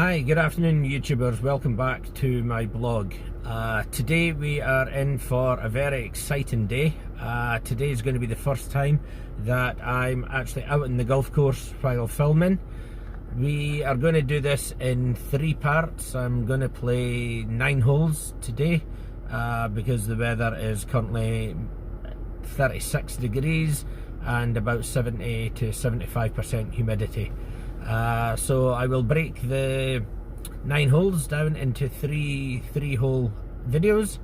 Hi, good afternoon YouTubers, welcome back to my blog. Today we are in for a very exciting day. Today is going to be the first time that I'm actually out in the golf course while filming. We are going to do this in 3 parts. I'm going to play 9 holes today because the weather is currently 36 degrees and about 70 to 75% humidity. So I will break the 9 holes down into three hole videos.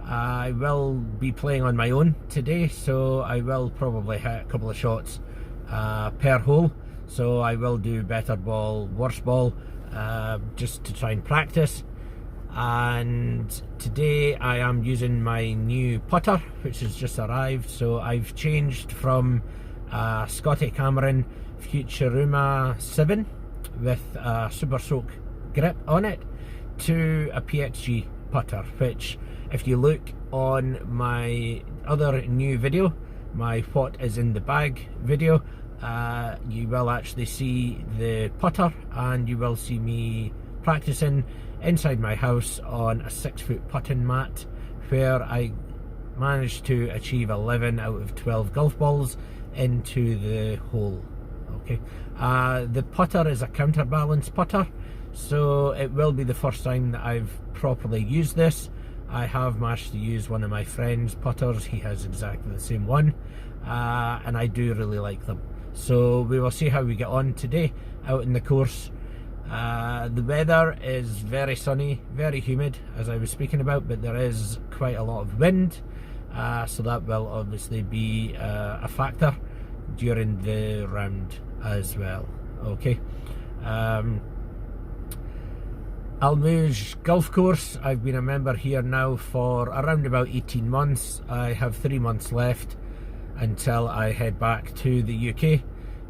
I will be playing on my own today, so I will probably hit a couple of shots per hole. So I will do better ball, worse ball, just to try and practice. And today I am using my new putter, which has just arrived. So I've changed from Scotty Cameron Futuruma 7 with a Super Soak grip on it to a PXG putter, which if you look on my other new video, my what is in the bag video, you will actually see the putter and you will see me practicing inside my house on a 6-foot putting mat, where I managed to achieve 11 out of 12 golf balls into the hole. Okay, the putter is a counterbalance putter, so it will be the first time that I've properly used this. I have managed to use one of my friend's putters. He has exactly the same one, and I do really like them. So we will see how we get on today out in the course. The weather is very sunny, very humid, as I was speaking about, but there is quite a lot of wind, so that will obviously be a factor during the round as well. Okay, Mouj golf course, I've been a member here now for around about 18 months. I have 3 months left until I head back to the UK.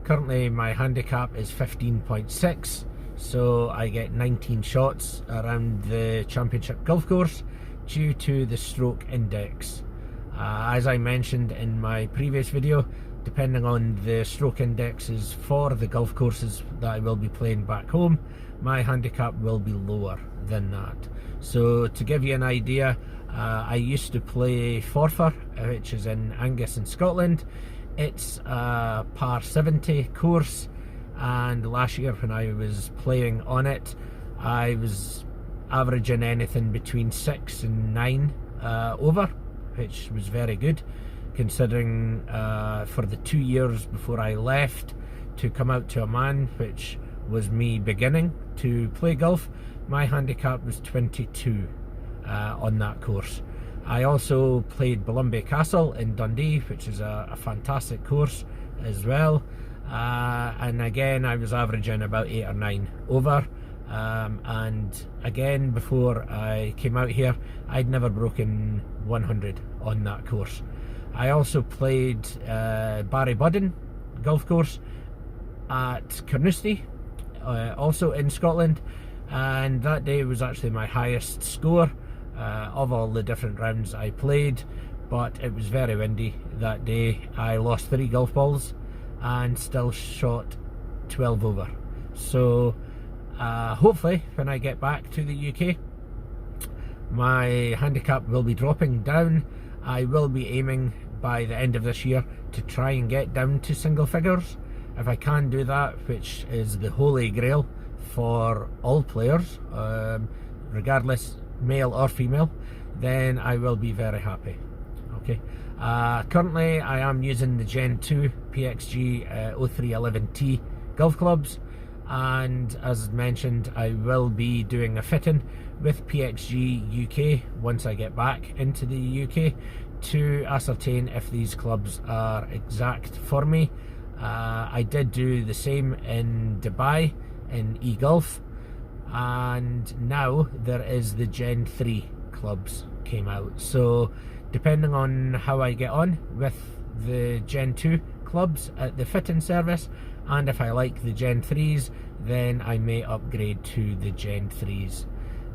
Currently my handicap is 15.6, so I get 19 shots around the championship golf course due to the stroke index. As I mentioned in my previous video, depending on the stroke indexes for the golf courses that I will be playing back home, my handicap will be lower than that. So to give you an idea, I used to play Forfar, which is in Angus in Scotland. It's a par 70 course, and last year when I was playing on it, I was averaging anything between 6 and 9 over, which was very good, considering for the 2 years before I left to come out to Oman, which was me beginning to play golf, my handicap was 22 on that course. I also played Bolumbay Castle in Dundee, which is a fantastic course as well, and again I was averaging about 8 or 9 over, and again before I came out here I'd never broken 100 on that course. I also played Barry Budden golf course at Carnoustie, also in Scotland, and that day was actually my highest score of all the different rounds I played, but it was very windy that day. I lost 3 golf balls and still shot 12 over. So hopefully when I get back to the UK, my handicap will be dropping down. I will be aiming by the end of this year to try and get down to single figures. If I can do that, which is the holy grail for all players, regardless male or female, then I will be very happy. Okay, currently I am using the Gen 2 PXG 0311T golf clubs, and as mentioned I will be doing a fitting with PXG UK once I get back into the UK to ascertain if these clubs are exact for me. I did do the same in Dubai in eGolf, and now there is the Gen 3 clubs came out, so depending on how I get on with the Gen 2 clubs at the fitting service, and if I like the Gen 3s, then I may upgrade to the Gen 3s.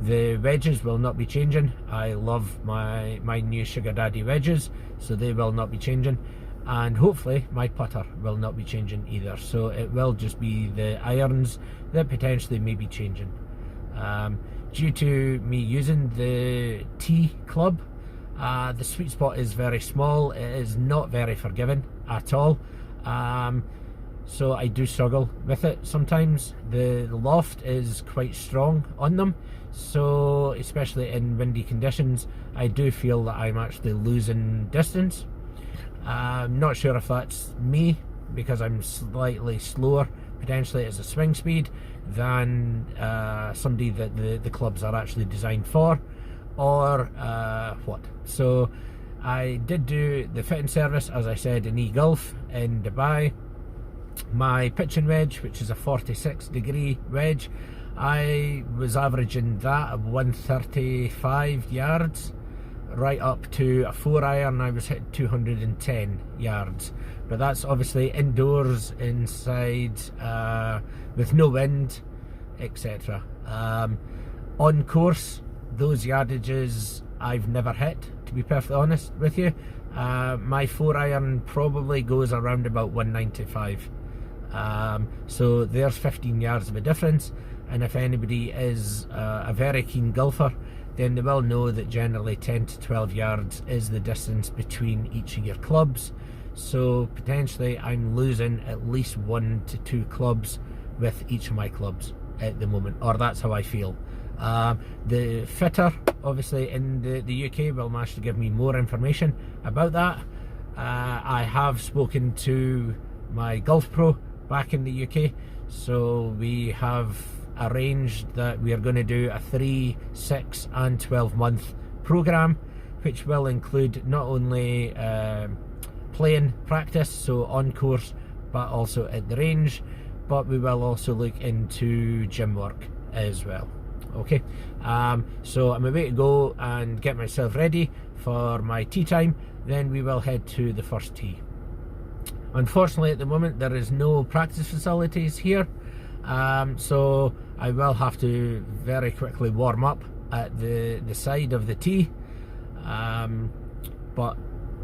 The wedges will not be changing. I love my new Sugar Daddy wedges, so they will not be changing, and hopefully my putter will not be changing either, so it will just be the irons that potentially may be changing. Due to me using the T club, the sweet spot is very small. It is not very forgiving at all. So I do struggle with it sometimes. The loft is quite strong on them, so especially in windy conditions, I do feel that I'm actually losing distance. I'm not sure if that's me, because I'm slightly slower potentially as a swing speed than somebody that the clubs are actually designed for, or what. So I did do the fitting service, as I said, in eGolf in Dubai. My pitching wedge, which is a 46-degree wedge, I was averaging that of 135 yards, right up to a 4-iron I was hitting 210 yards. But that's obviously indoors, inside, with no wind, etc. On course, those yardages I've never hit, to be perfectly honest with you. My 4-iron probably goes around about 195. So there's 15 yards of a difference, and if anybody is a very keen golfer, then they will know that generally 10 to 12 yards is the distance between each of your clubs. So potentially I'm losing at least 1 to 2 clubs with each of my clubs at the moment, or that's how I feel. The fitter obviously in the UK will manage to give me more information about that. I have spoken to my golf pro back in the UK, so we have arranged that we are going to do a 3, 6 and 12 month program, which will include not only playing practice, so on course, but also at the range, but we will also look into gym work as well. Okay, so I'm about to go and get myself ready for my tee time, then we will head to the first tee. Unfortunately at the moment there is no practice facilities here, so I will have to very quickly warm up at the side of the tee, but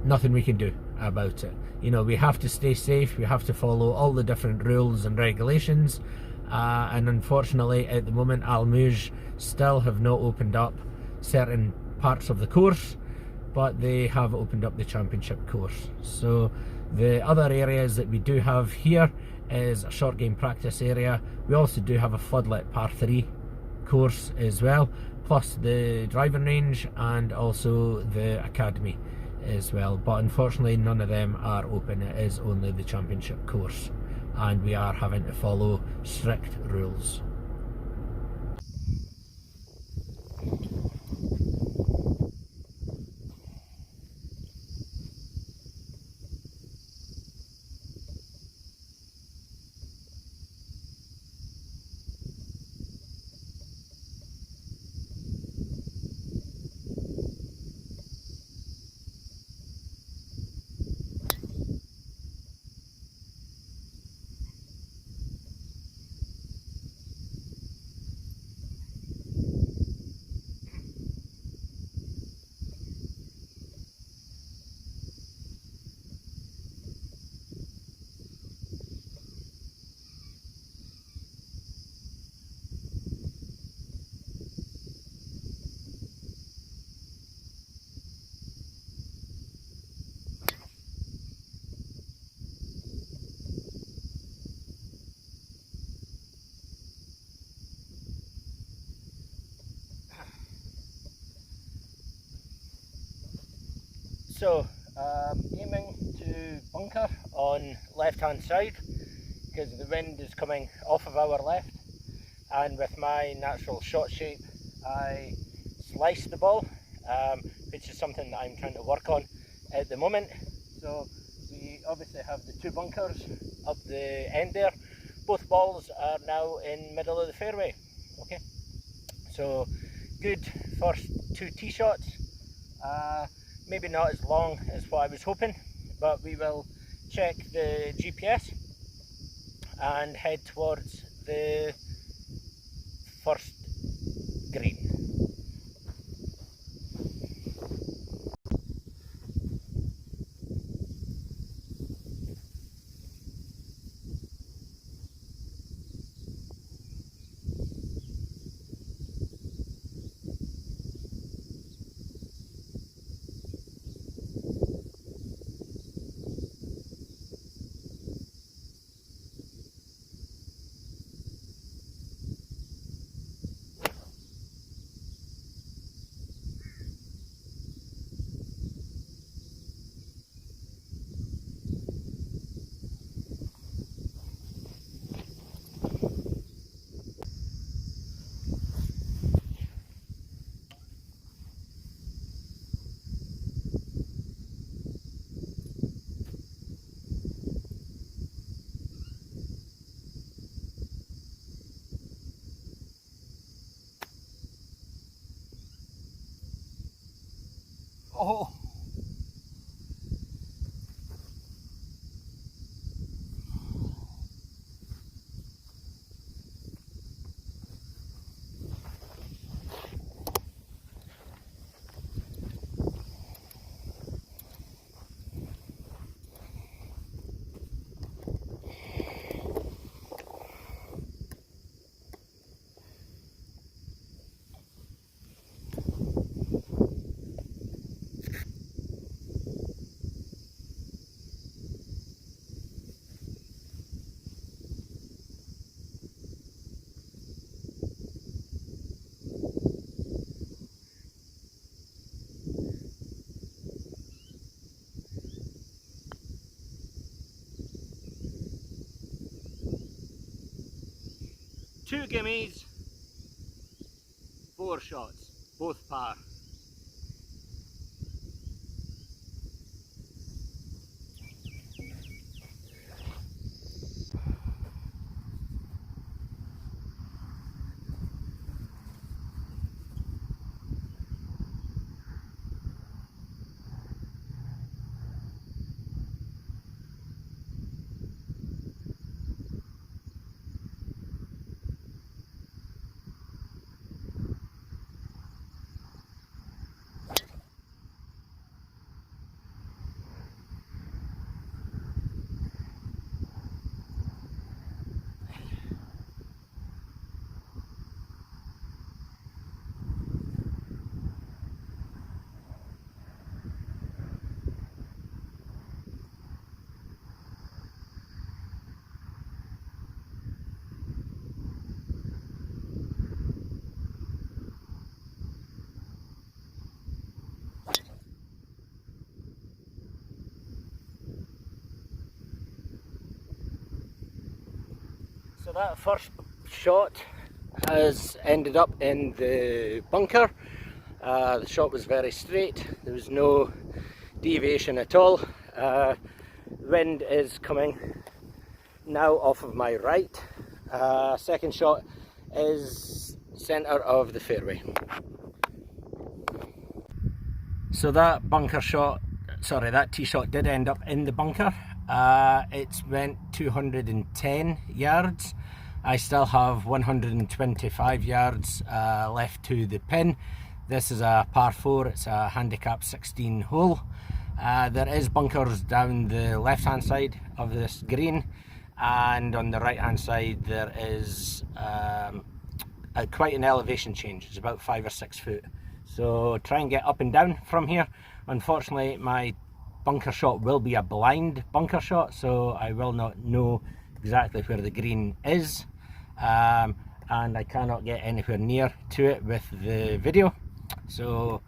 nothing we can do about it. You know, we have to stay safe, we have to follow all the different rules and regulations, and unfortunately at the moment Al Mouj still have not opened up certain parts of the course, but they have opened up the championship course. So the other areas that we do have here is a short game practice area. We also do have a floodlit par 3 course as well, plus the driving range and also the academy as well, but unfortunately none of them are open. It is only the championship course, and we are having to follow strict rules. So aiming to bunker on left hand side because the wind is coming off of our left, and with my natural shot shape I slice the ball, which is something that I'm trying to work on at the moment. So we obviously have the 2 bunkers up the end there. Both balls are now in middle of the fairway. Okay, so good first 2 tee shots. Maybe not as long as what I was hoping, but we will check the GPS and head towards the first green. Oh. Two gimmies, 4 shots, both par. So that first shot has ended up in the bunker. The shot was very straight, there was no deviation at all. Wind is coming now off of my right. Second shot is centre of the fairway. So that bunker shot, sorry, that tee shot did end up in the bunker. It went 210 yards. I still have 125 yards left to the pin. This is a par 4, it's a handicap 16 hole. There is bunkers down the left hand side of this green, and on the right hand side there is quite an elevation change. It's about 5 or 6 foot. So try and get up and down from here. Unfortunately my bunker shot will be a blind bunker shot, so I will not know exactly where the green is, and I cannot get anywhere near to it with the video. So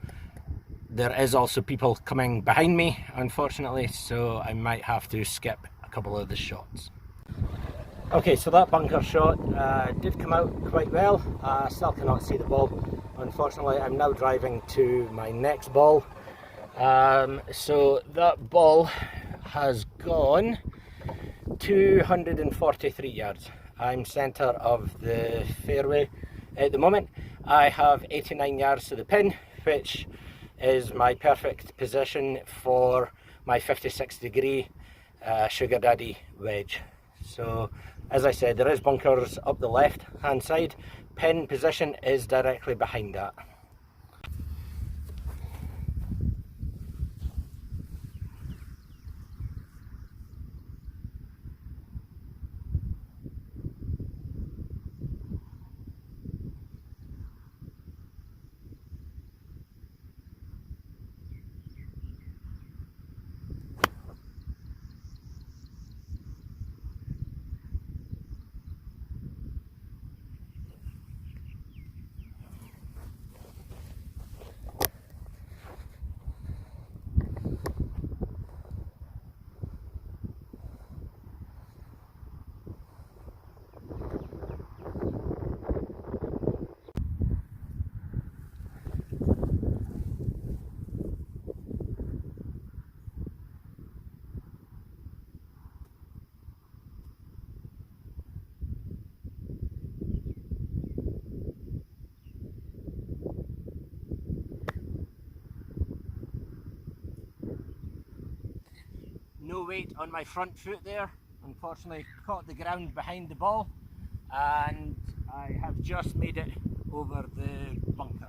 there is also people coming behind me, unfortunately, so I might have to skip a couple of the shots. Okay, so that bunker shot did come out quite well. I still cannot see the ball. Unfortunately, I'm now driving to my next ball. So that ball has gone 243 yards. I'm centre of the fairway at the moment. I have 89 yards to the pin, which is my perfect position for my 56 degree Sugar Daddy wedge. So as I said, there is bunkers up the left hand side. Pin position is directly behind that. no weight on my front foot there. Unfortunately caught the ground behind the ball and I have just made it over the bunker.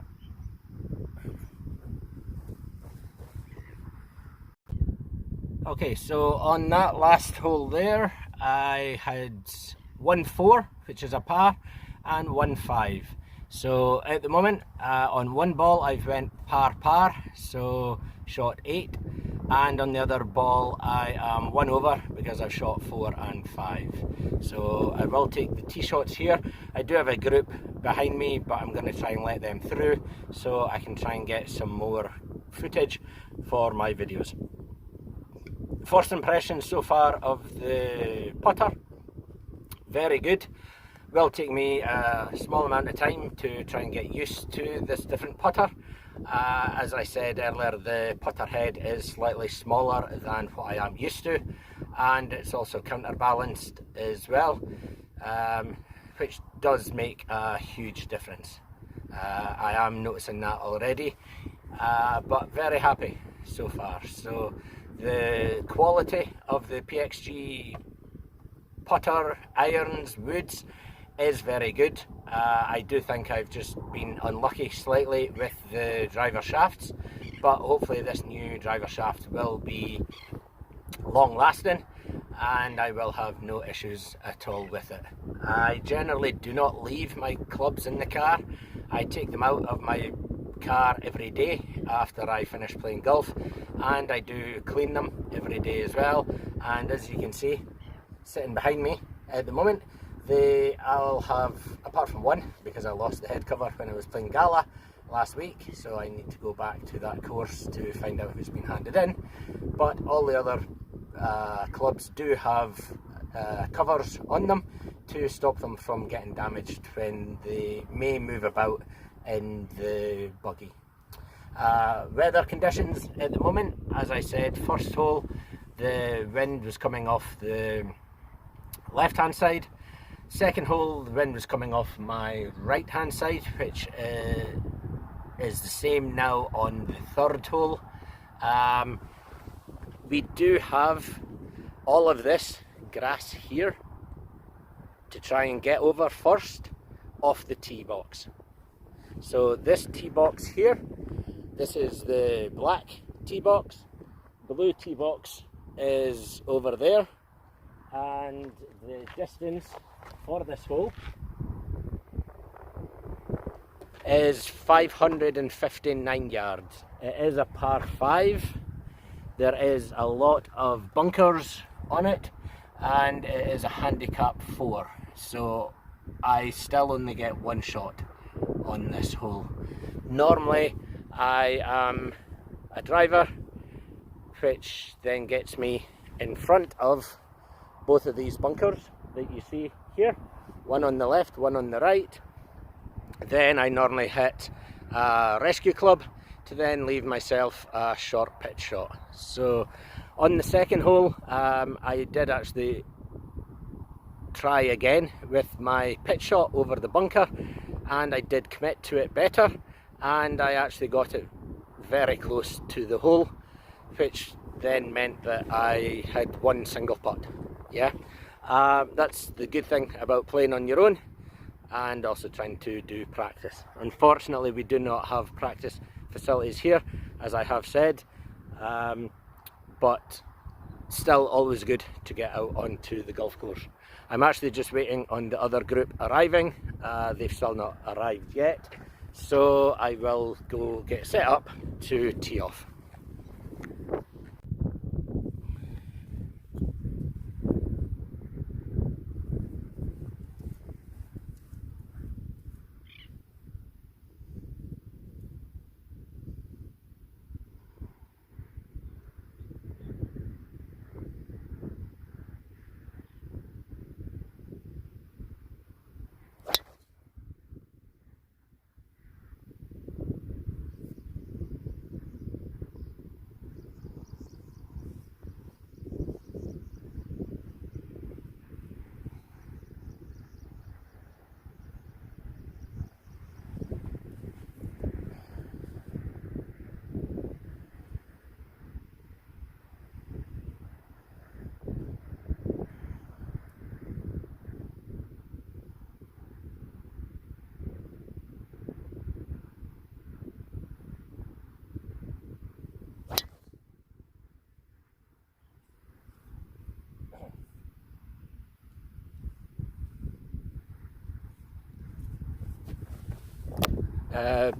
Okay, so on that last hole there I had 1-4, which is a par, and 1-5. So at the moment on one ball I've went par, so shot 8, and on the other ball I am 1 over because I've shot 4 and 5. So I will take the tee shots here. I do have a group behind me, but I'm going to try and let them through so I can try and get some more footage for my videos. First impressions so far of the putter, very good. Will take me a small amount of time to try and get used to this different putter. As I said earlier, the putter head is slightly smaller than what I am used to, and it's also counterbalanced as well, which does make a huge difference. I am noticing that already, but very happy so far. So the quality of the PXG putter, irons, woods is very good. I do think I've just been unlucky slightly with the driver shafts, but hopefully this new driver shaft will be long lasting and I will have no issues at all with it. I generally do not leave my clubs in the car. I take them out of my car every day after I finish playing golf, and I do clean them every day as well. And as you can see, sitting behind me at the moment, I'll have, apart from one, because I lost the head cover when I was playing Gala last week, so I need to go back to that course to find out who's been handed in, but all the other clubs do have covers on them to stop them from getting damaged when they may move about in the buggy. Weather conditions at the moment, as I said, first hole the wind was coming off the left hand side. Second hole the wind was coming off my right hand side, which is the same now on the third hole. We do have all of this grass here to try and get over first off the tee box. So this tee box here, this is the black tee box. Blue tee box is over there, and the distance for this hole is 559 yards. It is a par 5. There is a lot of bunkers on it, and it is a handicap 4. So I still only get one shot on this hole. Normally I am a driver, which then gets me in front of both of these bunkers that you see here, one on the left, one on the right. Then I normally hit a rescue club to then leave myself a short pitch shot. So on the second hole I did actually try again with my pitch shot over the bunker, and I did commit to it better, and I actually got it very close to the hole, which then meant that I had one single putt. Yeah, that's the good thing about playing on your own and also trying to do practice. Unfortunately, we do not have practice facilities here, as I have said, but still always good to get out onto the golf course. I'm actually just waiting on the other group arriving. They've still not arrived yet, so I will go get set up to tee off.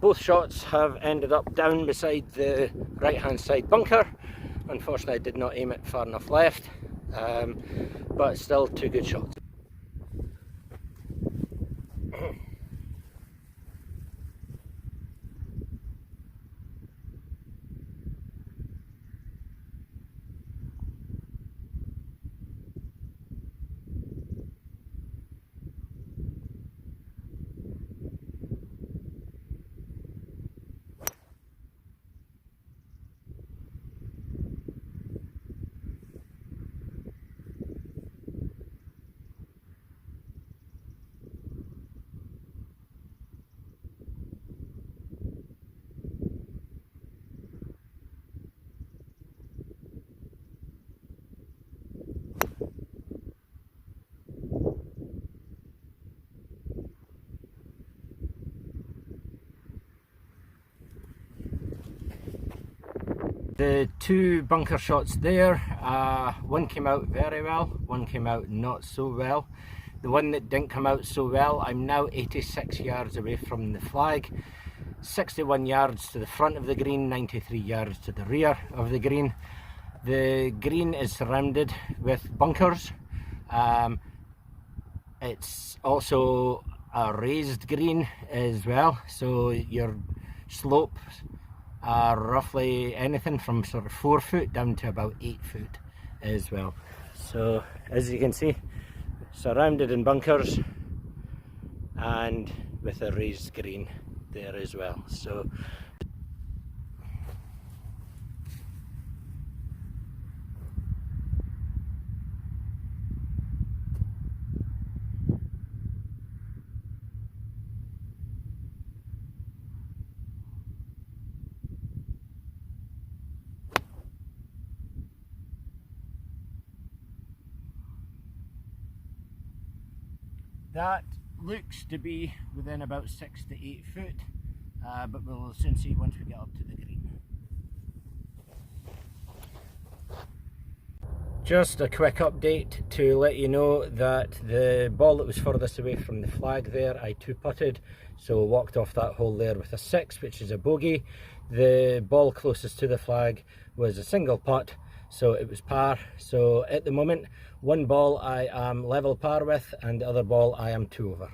Both shots have ended up down beside the right hand side bunker. Unfortunately I did not aim it far enough left, but still two good shots. The two bunker shots there, one came out very well, one came out not so well. The one that didn't come out so well, I'm now 86 yards away from the flag, 61 yards to the front of the green, 93 yards to the rear of the green. The green is surrounded with bunkers. It's also a raised green as well, so your slopes are roughly anything from sort of 4 foot down to about 8 foot as well. So as you can see, surrounded in bunkers and with a raised green there as well. So that looks to be within about 6 to 8 foot, but we'll soon see once we get up to the green. Just a quick update to let you know that the ball that was furthest away from the flag there, I two-putted, so walked off that hole there with a 6, which is a bogey. The ball closest to the flag was a single putt, so it was par. So at the moment, one ball I am level par with, and the other ball I am 2 over.